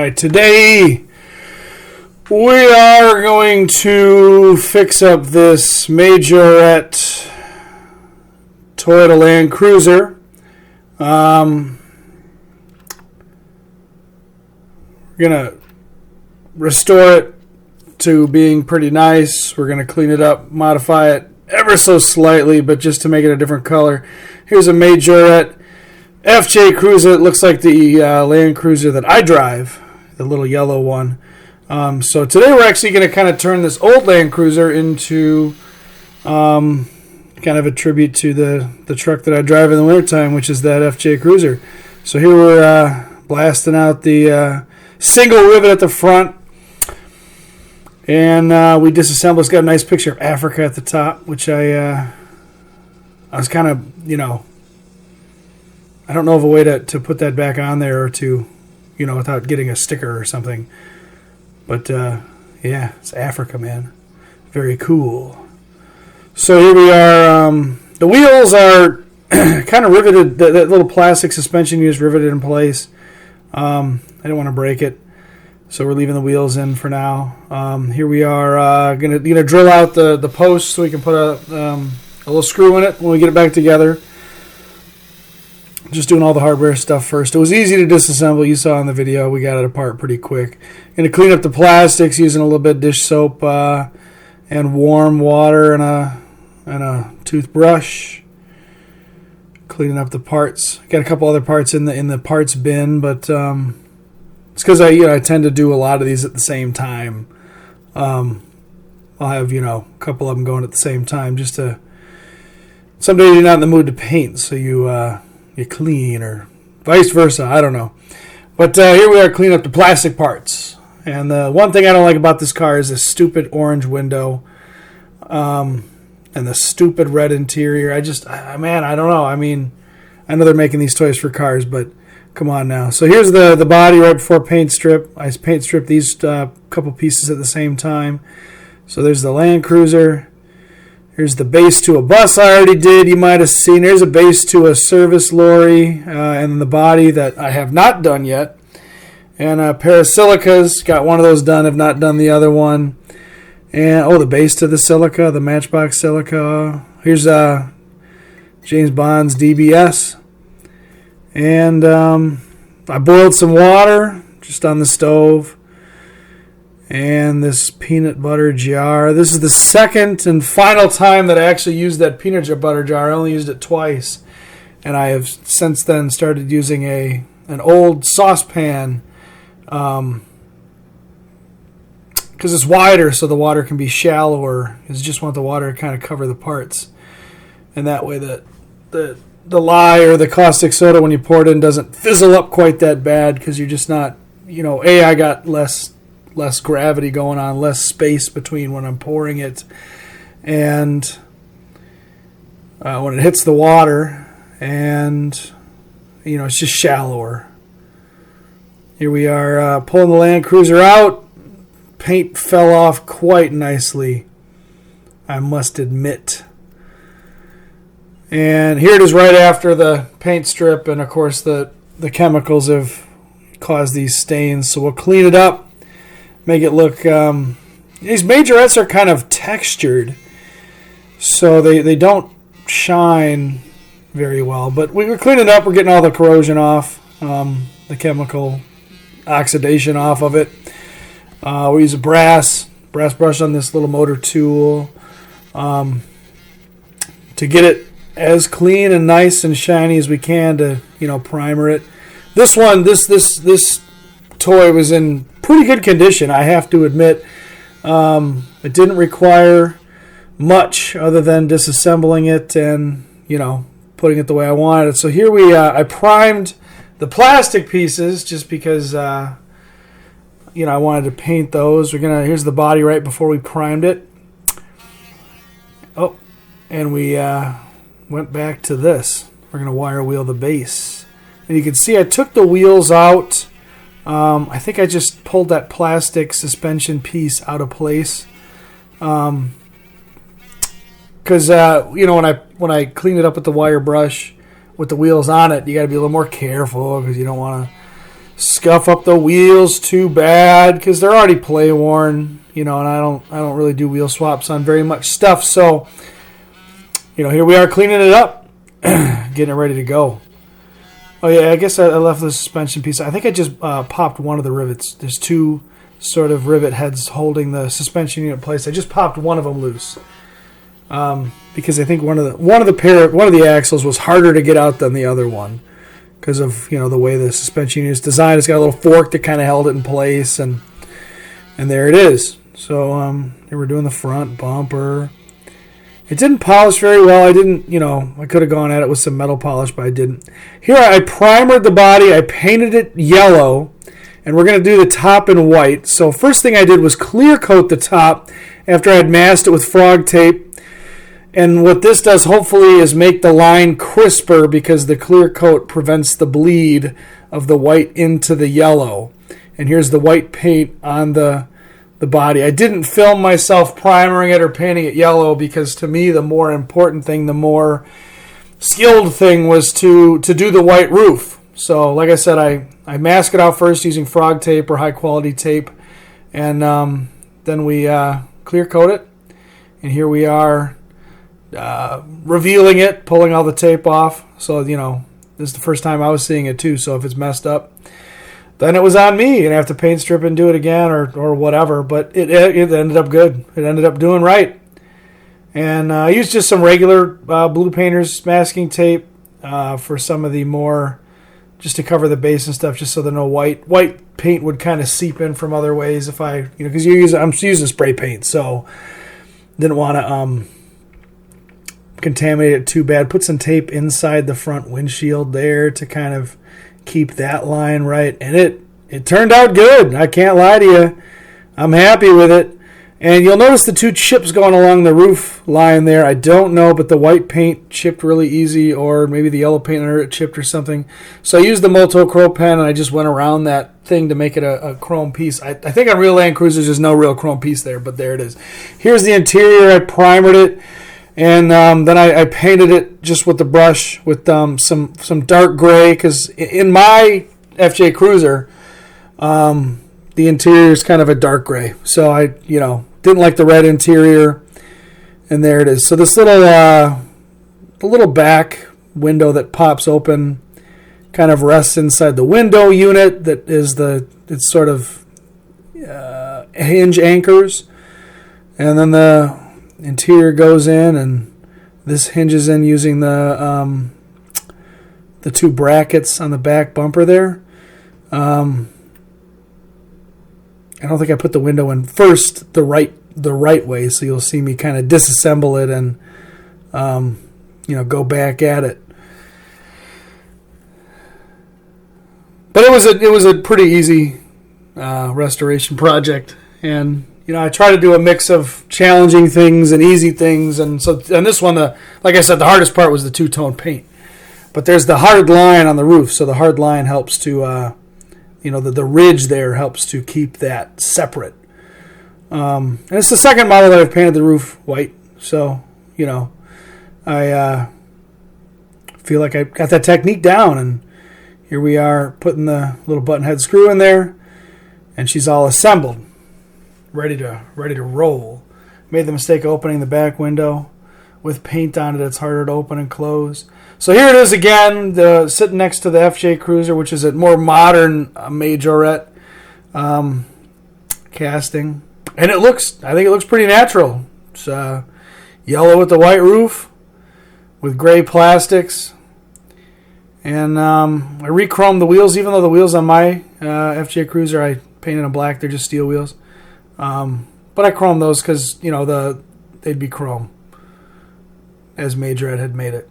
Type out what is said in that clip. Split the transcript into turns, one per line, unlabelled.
Alright, today we are going to fix up this Majorette Toyota Land Cruiser. We're going to restore it to being pretty nice. We're going to clean it up, modify it ever so slightly, but just to make it a different color. Here's a Majorette FJ Cruiser. It looks like the Land Cruiser that I drive, the little yellow one. So today we're actually going to kind of turn this old Land Cruiser into kind of a tribute to the truck that I drive in the wintertime, which is that FJ Cruiser. So here we're blasting out the single rivet at the front. And we disassembled. It's got a nice picture of Africa at the top, which I was kind of, I don't know of a way to put that back on there or to, without getting a sticker or something. But, yeah, it's Africa, man. Very cool. So here we are. The wheels are kind of riveted. That little plastic suspension is riveted in place. I didn't want to break it, so we're leaving the wheels in for now. Here we are gonna drill out the post so we can put a little screw in it when we get it back together. Just doing all the hardware stuff first. It was easy to disassemble. You saw in the video. We got it apart pretty quick. Going to clean up the plastics using a little bit of dish soap and warm water and a toothbrush. Cleaning up the parts. Got a couple other parts in the parts bin, but it's because I tend to do a lot of these at the same time. I'll have a couple of them going at the same time just to. Some days you're not in the mood to paint, so you clean, or vice versa. I don't know. But here we are cleaning up the plastic parts. And the one thing I don't like about this car is this stupid orange window and the stupid red interior. I don't know. I mean, I know they're making these toys for cars, but come on now. So here's the body right before paint strip. I paint stripped these couple pieces at the same time. So there's the Land Cruiser. Here's the base to a bus I already did. You might have seen. There's a base to a service lorry and the body that I have not done yet. And a pair of silicas. Got one of those done. Have not done the other one. And, the base to the silica, the Matchbox silica. Here's James Bond's DBS. And I boiled some water just on the stove. And this peanut butter jar. This is the second and final time that I actually used that peanut butter jar. I only used it twice. And I have since then started using an old saucepan. Because it's wider, so the water can be shallower. I just want the water to kind of cover the parts. And that way the lye or the caustic soda, when you pour it in, doesn't fizzle up quite that bad. Because you're just not, I got less gravity going on, less space between when I'm pouring it and when it hits the water, and it's just shallower. Here we are pulling the Land Cruiser out. Paint fell off quite nicely, I must admit. And here it is right after the paint strip, and of course the chemicals have caused these stains, so we'll clean it up. Make it look, these Majorettes are kind of textured, so they don't shine very well. But we're cleaning it up. We're getting all the corrosion off, the chemical oxidation off of it. We use a brass brush on this little motor tool to get it as clean and nice and shiny as we can to, primer it. This one, this toy was in pretty good condition, I have to admit. It didn't require much other than disassembling it and putting it the way I wanted it. So here I primed the plastic pieces just because I wanted to paint those. Here's the body right before we primed it. And we went back to this. We're gonna wire wheel the base, and you can see I took the wheels out. I think I just pulled that plastic suspension piece out of place. Because when I clean it up with the wire brush with the wheels on it, you got to be a little more careful because you don't want to scuff up the wheels too bad because they're already play worn, and I don't really do wheel swaps on very much stuff. So, here we are cleaning it up, getting it ready to go. Oh yeah, I guess I left the suspension piece. I think I just popped one of the rivets. There's two sort of rivet heads holding the suspension unit in place. I just popped one of them loose because I think one of the axles was harder to get out than the other one because of the way the suspension unit is designed. It's got a little fork that kind of held it in place, and there it is. So they were doing the front bumper. It didn't polish very well. I could have gone at it with some metal polish, but I didn't. Here I primered the body. I painted it yellow, and we're going to do the top in white. So first thing I did was clear coat the top after I had masked it with frog tape. And what this does, hopefully, is make the line crisper because the clear coat prevents the bleed of the white into the yellow. And here's the white paint on the body. I didn't film myself primering it or painting it yellow because to me the more important thing, the more skilled thing was to do the white roof. So like I said, I mask it out first using frog tape or high quality tape, and then we clear coat it. And here we are revealing it, pulling all the tape off. So this is the first time I was seeing it too, so if it's messed up, then it was on me, and I have to paint strip and do it again or whatever. But it ended up good. It ended up doing right. And I used just some regular Blue Painters masking tape for some of the more, just to cover the base and stuff, just so that no white paint would kind of seep in from other ways. If I, because I'm using spray paint, so didn't want to contaminate it too bad. Put some tape inside the front windshield there to kind of keep that line right, and it turned out good. I can't lie to you. I'm happy with it. And you'll notice the two chips going along the roof line there. I don't know, but the white paint chipped really easy, or maybe the yellow paint under it chipped or something. So I used the Molto Chrome pen, and I just went around that thing to make it a chrome piece. I think on real Land Cruisers there's no real chrome piece there, but there it is. Here's the interior. I primered it. And then I painted it just with the brush with some dark gray, because in my FJ Cruiser, the interior is kind of a dark gray. So I didn't like the red interior, and there it is. So this the little back window that pops open kind of rests inside the window unit. That is it's sort of hinge anchors, and then the interior goes in, and this hinges in using the two brackets on the back bumper there. I don't think I put the window in first the right way, so you'll see me kind of disassemble it and go back at it. But it was a pretty easy restoration project, and I try to do a mix of challenging things and easy things, and this one, like I said, the hardest part was the two-tone paint. But there's the hard line on the roof, so the hard line helps to, the ridge there helps to keep that separate. And it's the second model that I've painted the roof white, so I feel like I got that technique down, and here we are putting the little button head screw in there, and she's all assembled. Ready to roll. Made the mistake of opening the back window with paint on it. It's harder to open and close. So here it is again, sitting next to the FJ Cruiser, which is a more modern Majorette casting, and I think it looks pretty natural. It's yellow with the white roof, with gray plastics, and I re-chromed the wheels. Even though the wheels on my FJ Cruiser I painted them black, they're just steel wheels. But I chromed those because they'd be chrome, as Majorette had made it.